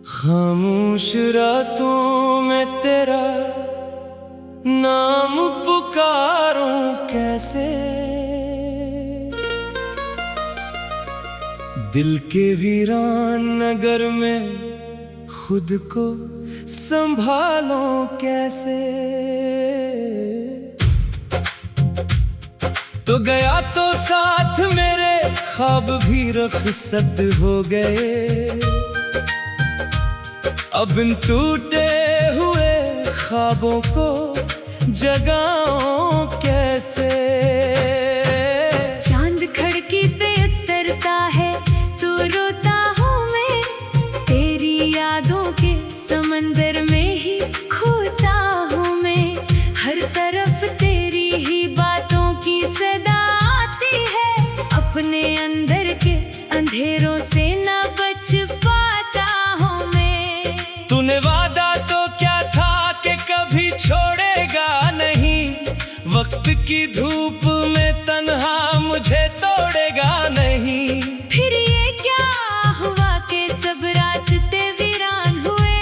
खामोश रातों में तेरा नाम पुकारूं कैसे, दिल के वीरान नगर में खुद को संभालूं कैसे। तो गया तो साथ मेरे ख्वाब भी रुखसत हो गए, अब इन टूटे हुए ख्वाबों को जगाऊं कैसे। चांद खिड़की पे उतरता है तो रोता हूँ मैं, तेरी यादों के समंदर में ही खोता हूँ मैं। हर तरफ तेरी ही बातों की सदा आती है, अपने अंदर के अंधेरों से ना बच पाता हूँ मैं। तूने वादा तो क्या था कि कभी छोड़ेगा नहीं, वक्त की धूप में तन्हा मुझे तोड़ेगा नहीं। फिर ये क्या हुआ कि सब रास्ते वीरान हुए,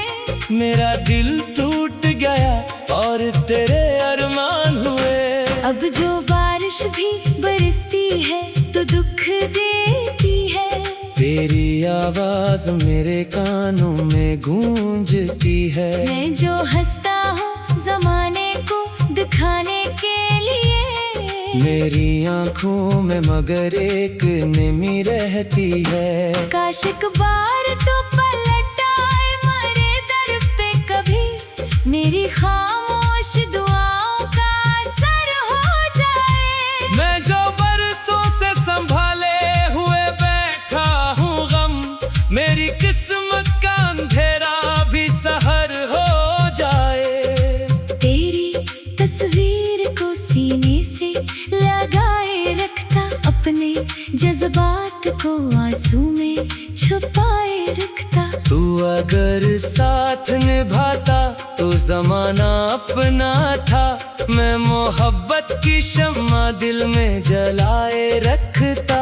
मेरा दिल टूट गया और तेरे अरमान हुए। अब जो बारिश भी बरसती है तो दुख देती है, तेरी आवाज मेरे कानों में गूंजती है। मैं जो हंसता हूँ जमाने को दिखाने के लिए, मेरी आंखों में मगर एक नमी रहती है। काश एक बार तो पलट आए मेरे दर पे कभी, मेरी खामोश दुआओं का असर हो जाए। मैं जो बरसों से संभाले हुए बैठा हूँ गम, मेरी किस्मत का अंधेरा भी सहर हो जाए। तेरी तस्वीर को सीने से लगाए रखता, अपने जज्बात को आंसू में छुपाए रखता। तू अगर साथ निभाता तो जमाना अपना था, मैं मोहब्बत की शम्मा दिल में जलाए रखता।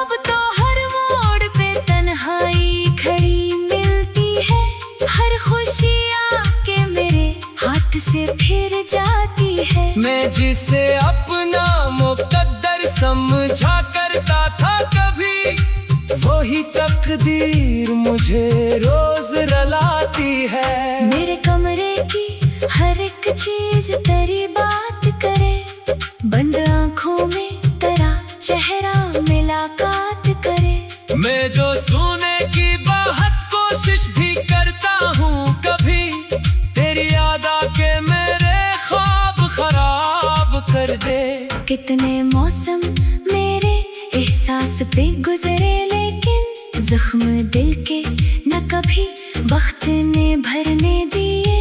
अब तो हर मोड़ पे तन्हाई खड़ी मिलती है, हर खुशी आके मेरे हाथ से फिर जाती है। मैं जिसे अपना मुकद्दर समझा करता था कभी, वही तकदीर मुझे रोज रलाती है। मेरे कमरे की हर एक चीज तेरी बात करे, बंद आंखों में तेरा चेहरा मुलाकात करे। मैं जो सोने की बाहत कोशिश भी करता हूँ कभी, तेरी याद आके मेरे ख्वाब खराब कर दे। कितने मौसम मेरे एहसास पे गुजरे, लेकिन जख्म दिल के न कभी वक्त ने भरने दिए।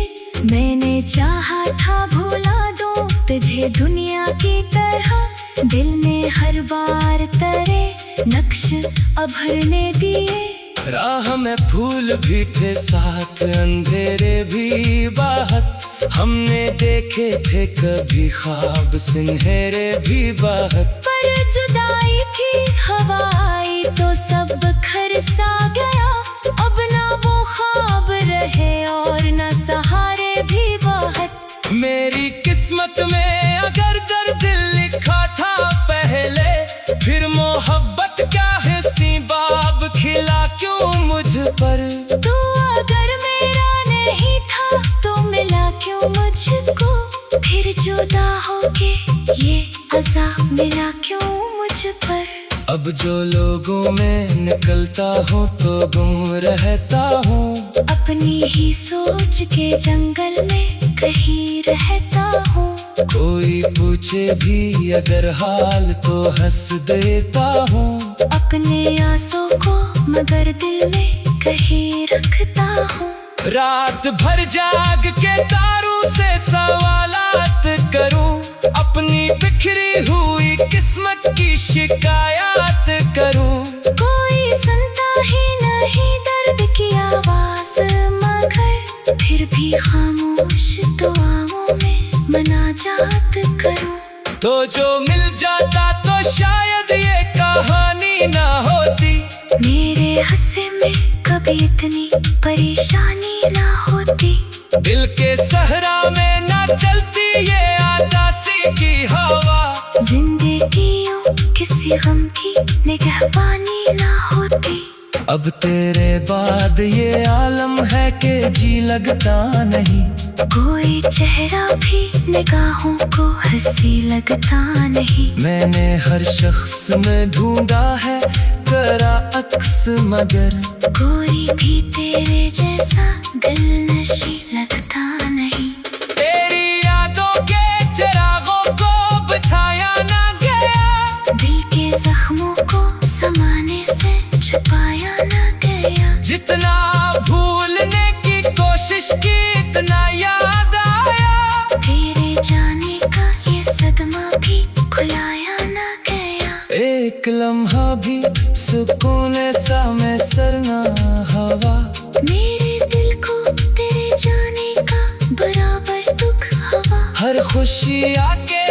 मैंने चाहा था भुला दूं तुझे दुनिया की तरह, दिल ने हर बार तेरे नक्श अभरने दिए। राह में फूल भी थे साथ अंधेरे भी बाहत, हमने देखे थे कभी ख्वाब सुनहरे भी बाहत। पर जुदाई की हवाई तो सब खर सा गया, अब ना वो ख्वाब रहे और ना सहारे भी बाहत। मेरी किस्मत में अगर दर्द लिखा था पहले, फिर मोहब्बत क्या है सी बाब खिला क्यों मुझ पर। तू अगर मेरा नहीं था तो मिला क्यों मुझको, फिर जुदा होके ये अज़ाब मिला क्यों मुझ पर। अब जो लोगों में निकलता हूँ तो गुम रहता हूँ, अपनी ही सोच के जंगल में कहीं रहता हूँ। कोई पूछे भी अगर हाल तो हंस देता हूँ, अपने आंसू को मगर दिल में कहीं रखता हूँ। रात भर जाग के तारों से सवालात करूं, अपनी बिखरी हुई किस्मत की शिकायत करूं। कोई सुनता ही नहीं दर्द की आवाज, मगर फिर भी खामोश दुआओं में मनाजात करूं। तो जो मिल जाता तो शायद ये कहानी ना होती, मेरे हंसे में कभी कभी इतनी परेशानी ना होती, दिल के सहरा में ना चलती ये आदासी की हवा, जिंदगियों किसी गम की निगहबानी ना होती। अब तेरे बाद ये आलम है कि जी लगता नहीं, कोई चेहरा भी निगाहों को हंसी लगता नहीं। मैंने हर शख्स में ढूंढा है करा अक्स, मगर कोई भी तेरे जैसा दिलनशी लगता नहीं। तेरी यादों के चिरागों को बुझाया ना गया, दिल के जख्मों को समाने से छुपाया ना गया। जितना भूलने की कोशिश की इतना याद आया, तेरे जाने का ये सदमा भी खुलाया ना गया। एक लम्हा भी सुकून सा में सरना हवा, मेरे दिल को तेरे जाने का बराबर दुख हवा। हर खुशी आके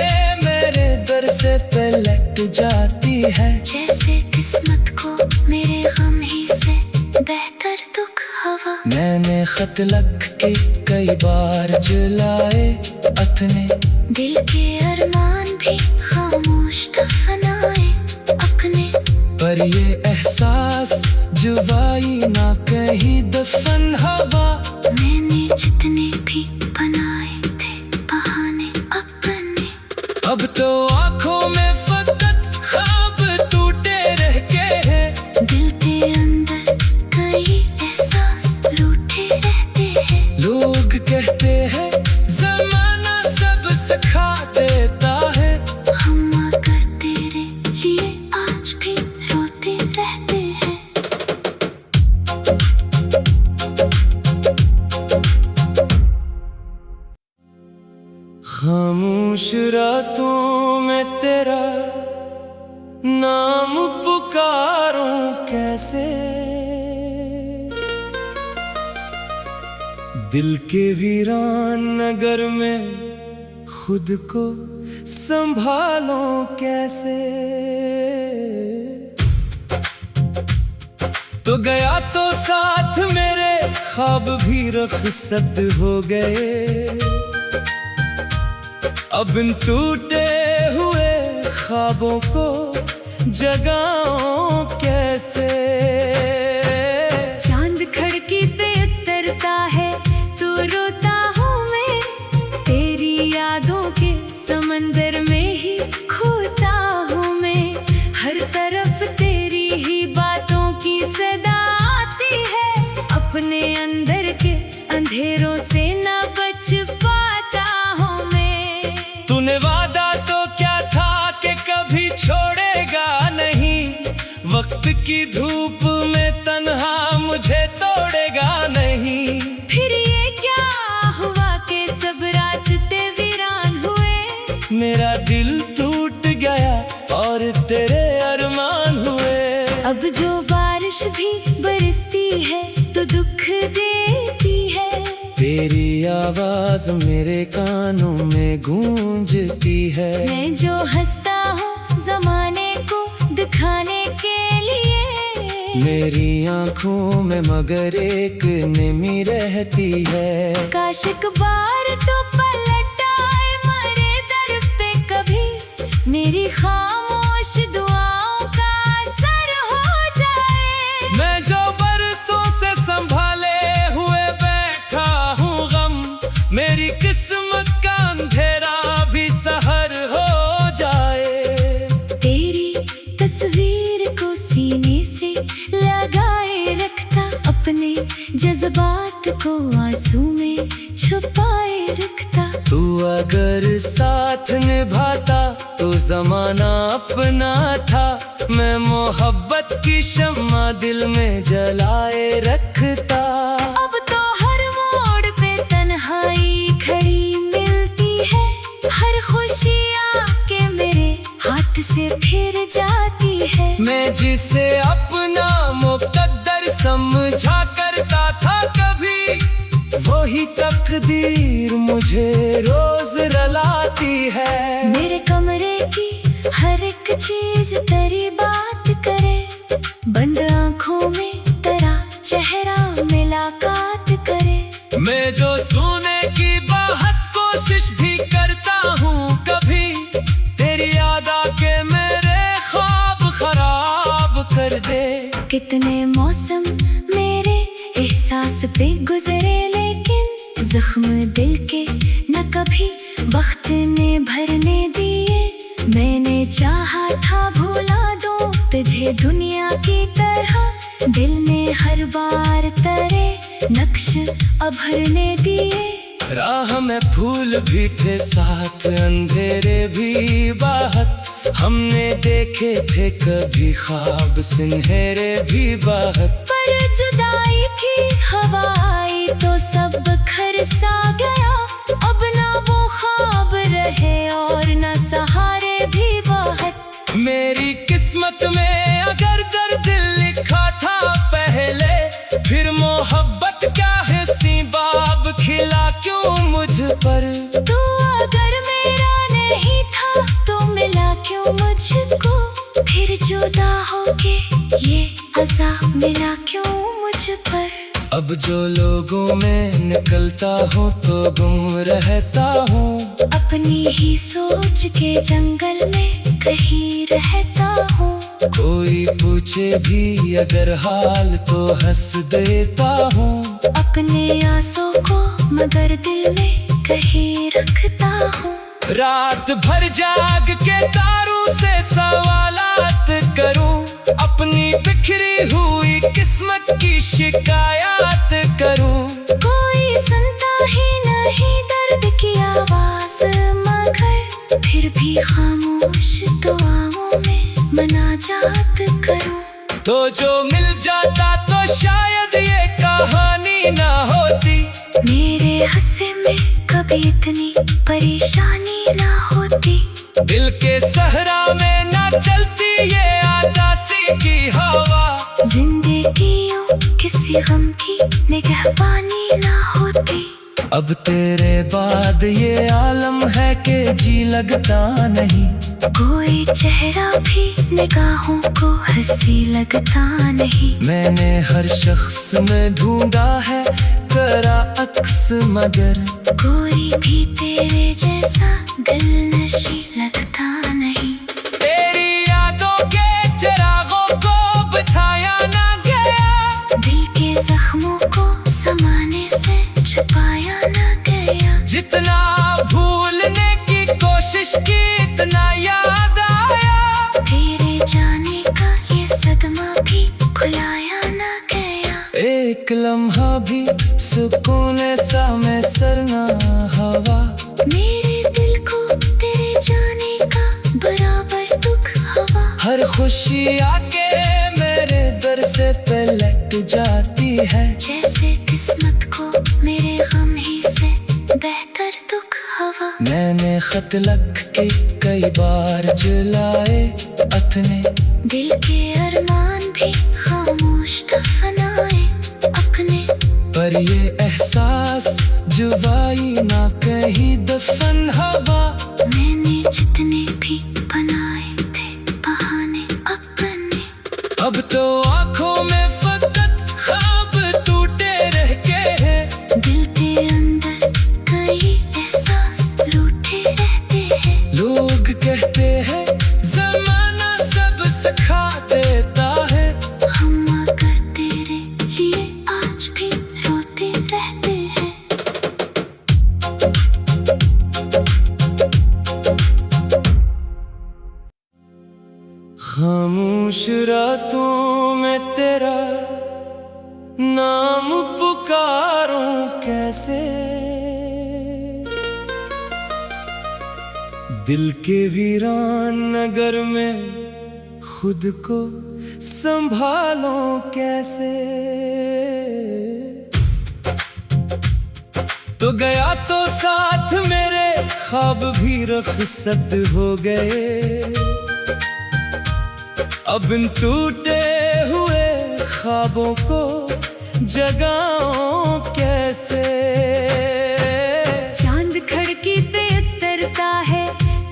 मेरे दर से पलट जाती है, जैसे किस्मत को मेरे गम ही से बेहतर दुख हवा। मैंने खत लख के कई बार जलाए अपने, दिल के अरमान भी खामोश दफनाए अपने, पर ये एहसास जुबाई ना कहीं दफन हवा। मैंने जितने भी बनाए थे बहाने अपने, अब तो आंखों में फकत ख्वाब टूटे रह गए हैं, दिल के अंदर कई एहसास रूठे रहते हैं। लोग कहते हैं जमाना सब सिखा देता है, हम मगर तेरे लिए आज भी रोते रहते हैं। खामोश रातों में तेरा नाम पुकारूं कैसे, दिल के वीरान नगर में खुद को संभालो कैसे। तो गया तो साथ मेरे ख्वाब भी रखसत हो गए, अब इन टूटे हुए ख्वाबों को जगाऊं कैसे। चांद खिड़की पे उतरता है तो रोता हूँ मैं, तेरी यादों के समंदर में ही खोता हूँ मैं। हर तरफ तेरी ही बातों की सदा आती है, अपने अंदर के अंधेरों से ना बच पाता हूँ मैं। तूने वादा तो क्या था कि कभी छोड़ेगा नहीं, वक्त की धूप में तन्हा मुझे तोड़ेगा नहीं। फिर ये क्या हुआ कि सब रास्ते वीरान हुए, मेरा दिल टूट गया और तेरे अरमान हुए। अब जो बारिश भी बरसती है तो दुख देती है, तेरी आवाज मेरे कानों में गूंजती है। मैं जो हंसता हूँ जमाने को दिखाने के लिए, मेरी आंखों में मगर एक निमी रहती है। काश एक बार तो पलट आए मेरे दर पे कभी, मेरी खामोश दुआओं का असर हो जाए। मैं जो बरसों से संभाले हुए बैठा हूँ गम, मेरी किस्मत का अंधेरा भी सहर हो जाए। तेरी तस्वीर को सीने से लगाए रखता, अपने जज्बात को आंसू में छुपाए रखता। तू अगर साथ निभाता तो जमाना अपना था, मैं मोहब्बत की शम्मा दिल में जलाए रखता। अब तो हर मोड़ पे तन्हाई खड़ी मिलती है, हर खुशी आके मेरे हाथ से फिर जाती है। मैं जिसे अपना मुकद्दर समझा करता था कभी, वही तकदीर मुझे रोज रुलाती है। मेरे कमरे की हर एक चीज तेरी बात करे, बंद आंखों में तेरा चेहरा मुलाकात करे। मैं जो सोने की बहुत कोशिश भी करता हूँ, कभी तेरी याद आके मेरे ख्वाब खराब कर दे। कितने मौसम मेरे एहसास पे गुजरे, लेकिन जख्म दिल के न कभी वक्त ने भरने दिए। मैंने चाहा था भुला दूं तुझे दुनिया की तरह, दिल ने हर बार तेरे नक्श अभरने दिए। राह में फूल भी थे साथ, अंधेरे भी बाहर, हमने देखे थे कभी ख्वाब सुनहरे भी बाहर। पर जुदाई की हवा आई तो सब खरसा गया, अब ना वो ख्वाब रहे और ना सहारे भी बाहर। मेरी किस्मत में अगर दर्द लिखा था पहले, फिर मोहब्बत का हंसी बाब खिला क्यों मुझ पर। तू अगर मेरा नहीं था तो मिला क्यों मुझको, फिर जुदा होके ये अज़ाब मिला क्यों मुझ पर। अब जो लोगों में निकलता हूँ तो गुम रहता हूँ, अपनी ही सोच के जंगल में कहीं रहता हूँ। कोई पूछे भी अगर हाल तो हंस देता हूँ, अपने आंसू को मगर दिल में कहीं रखता हूँ। रात भर जाग के तारों से सवालात करूं, अपनी बिखरी हुई किस्मत की शिकायत करूं। कोई सुनता ही नहीं दर्द की आवाज, मगर फिर भी खामोश दुआओं में मनाजात करूं। तो जो मिल जाता तो शायद ये कहानी ना होती, मेरे हंसे में कभी इतनी परेशानी ना होती। दिल के सहरा में ना चलती ये आदासी की हवा, जिंदगियों किसी गम की निगहबानी ना होती। अब तेरे बाद ये आलम है कि जी लगता नहीं, कोई चेहरा भी निगाहों को हंसी लगता नहीं। मैंने हर शख्स में ढूंढा है तेरा अक्स, मगर कोई भी तेरे जैसा दिलनशी लगता नहीं। तेरी यादों के चिरागों को बुझाया ना गया, दिल के जख्मों को समाने से छुपाया ना गया। जितना भूलने की कोशिश की इतना याद आया, तेरे जाने का ये सदमा भी खुलाया ना गया। एक लम्हा भी सुकून सा में सरना हवा, मेरे दिल को तेरे जाने का बराबर दुख हवा। हर खुशी आके मेरे दर से पलट जाती है, जैसे किस्मत को मेरे गम ही से बेहतर दुख हवा। मैंने खत लिख के कई बार जलाए अपने, दिल के अरमान भी खामोश दफनाए अपने। पर ये एहसास जुबाई ना कहीं दफन हवा। मैंने जितने भी बनाए थे बहाने अपने, अब तो आंखों में फकत ख्वाब टूटे रह गए हैं, दिल के अंदर कई एहसास रूठे रहते हैं। लोग कहते हैं जमाना सब सिखा देता है, हम आकर तेरे लिए आज भी रोते रहते हैं। खामोश रातों में तेरा नाम पुकारूं कैसे, दिल के वीरान नगर में खुद को संभालूं कैसे। तो गया तो साथ मेरे ख्वाब भी रुखसत हो गए, अब इन टूटे हुए ख्वाबों को जगाऊं कैसे। चांद खिड़की पे उतरता है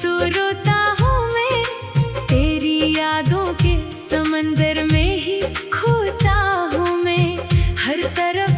तू रोता हूँ मैं, तेरी यादों के समंदर में ही खोता हूँ मैं। हर तरफ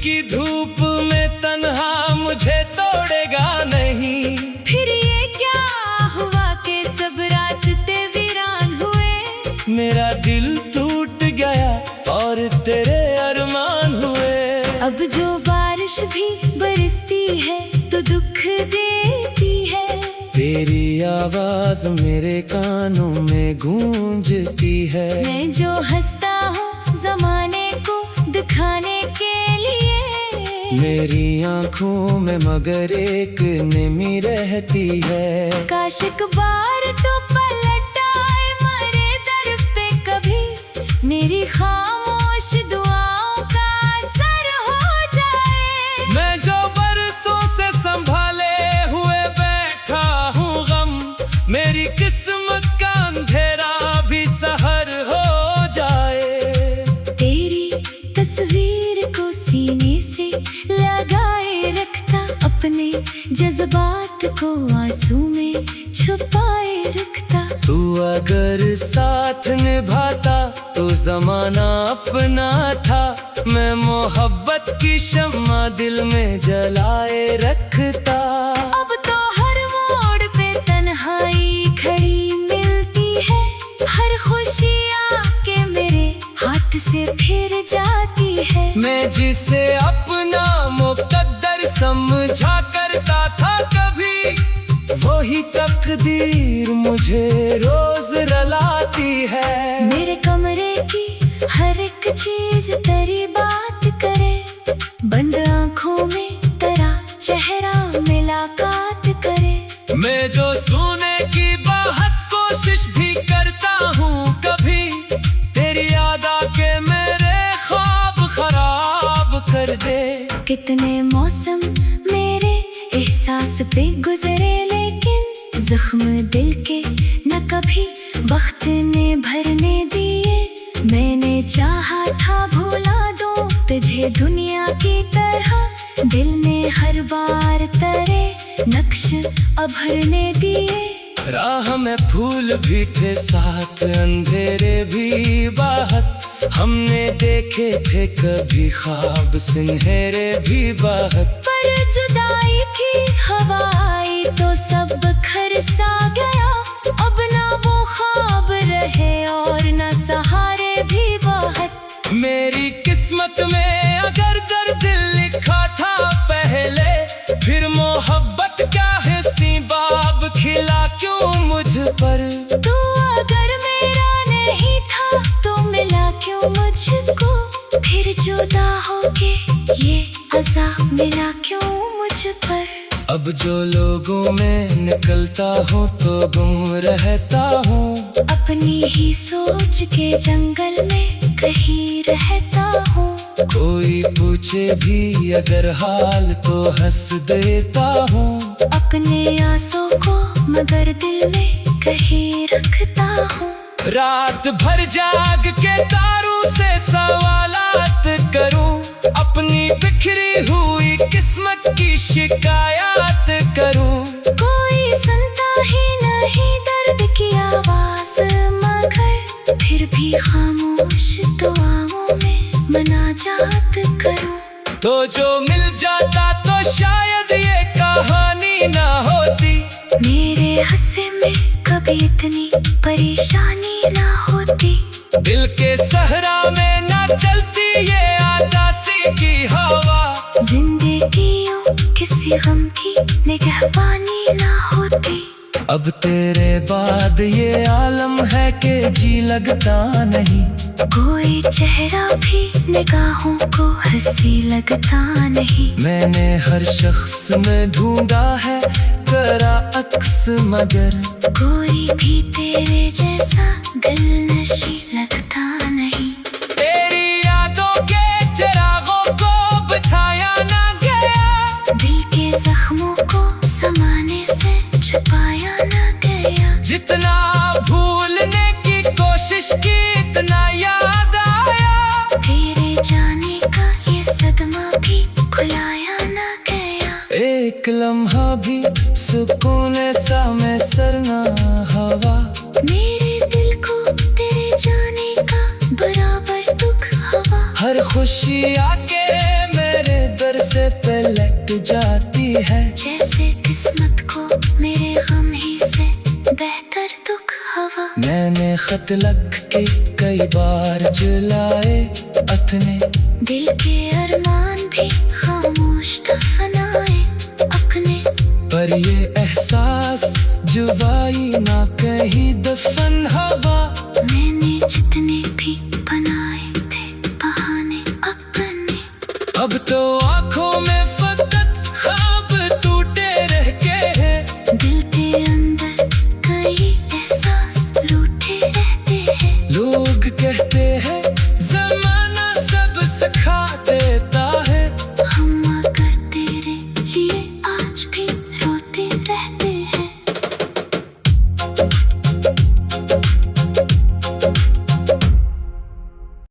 की धूप में तन्हा मुझे तोड़ेगा नहीं। फिर ये क्या हुआ कि सब रास्ते वीरान हुए। मेरा दिल टूट गया और तेरे अरमान हुए। अब जो बारिश भी बरसती है तो दुख देती है। तेरी आवाज मेरे कानों में गूंजती है। मैं जो हंसता हूँ जमाने को दिखाने के लिए। मेरी आंखों में मगर एक नमी रहती है। काश एक बार तो पलट आए मेरे दर पे कभी। मेरी खामोश दुआओं का असर हो जाए। मैं जो बरसों से संभाले हुए बैठा हूँ गम, मेरी किस्मत का अंधेरा भी सहर हो जाए। तेरी तस्वीर को सीने से लगाए रखता, अपने जज्बात को आंसू में छुपाए रखता। तू अगर साथ निभाता तो जमाना अपना था। मैं मोहब्बत की शम्मा दिल में जलाए रखता। अब तो हर मोड़ पे तन्हाई खड़ी मिलती है। हर खुशी आके मेरे हाथ से फिर जाती है। मैं जिसे अपना मुकद्दर समझा करता था कभी, वही तकदीर मुझे रोज रुलाती है। मेरे कमरे की हर एक चीज तेरी बात करे। बंद आंखों में तेरा चेहरा मुलाकात करे। मैं जो सोने की बहुत कोशिश भी करता हूँ कभी, तेरी याद आके मेरे ख्वाब खराब कर दे। कितने मौसम मेरे एहसास पे गुजरे, लेकिन जख्म दिल के न कभी वक्त ने भरने दिए। मैंने चाहा था भुला दूं तुझे दुनिया की तरह। दिल ने हर बार तेरे नक्श अभरने दिए। राह में फूल भी थे साथ अंधेरे भी बाहत। हमने देखे थे कभी ख्वाब सुनहरे भी बाहत। पर जुदाई की हवा आई तो सब खर सा गया। अब ना वो ख्वाब रहे और ना सहारे भी बाहत। मेरी किस्मत में अगर दर्द लिखा था पहले, फिर मोहब्बत क्या है सी बाब खिला क्यों मुझ पर। तू अगर मेरा नहीं था तो मिला क्यों मुझको। फिर जुदा होके ये अज़ाब मिला क्यों मुझ पर। अब जो लोगों में निकलता हूँ तो गुम रहता हूँ। अपनी ही सोच के जंगल में कहीं रहता हूँ। कोई पूछे भी अगर हाल तो हंस देता हूँ। अपने आंसू को मगर दिल में कहीं रखता हूँ। रात भर जाग के तारों से सवालात करूं। अपनी बिखरी हुई किस्मत की शिकायत करूं। कोई सुनता ही नहीं दर्द की आवाज, मगर फिर भी खामोश दुआओं में मनाजात करूं। तो जो मिल जाता तो शायद ये कहानी ना होती। मेरे हंसे में कभी इतनी परेशानी ना होती। दिल के सहरा में ना चलती ये आदासी की हवा। जिंदगियों किसी गम की निगहबानी ना होती। अब तेरे बाद ये आलम है कि जी लगता नहीं। कोई चेहरा भी निगाहों को हंसी लगता नहीं। मैंने हर शख्स में ढूंढा है करा अक्स, मगर कोई भी तेरे जैसा दिलनशी लगता नहीं। तेरी यादों के चिरागों को बुझाया ना गया। दिल के जख्मों को समाने से छुपाया ना गया। जितना भूलने की कोशिश की इतना याद आया। तेरे जाने का ये सदमा भी खुलाया ना गया। एक लम्हा भी सुकून सा में सरना हवा। मेरे दिल को तेरे जाने का बराबर दुख हवा। हर खुशी आके मेरे से पलट जाती है। जैसे किस्मत को मेरे गम ही से बेहतर दुख हवा। मैंने खत लख के कई बार जलाए अपने, दिल के अरमान भी खामोश दफनाए अपने। पर ये एहसास जुबाई ना कहीं दफन हवा। मैंने जितने भी बनाए थे बहाने अपने, अब तो आँखों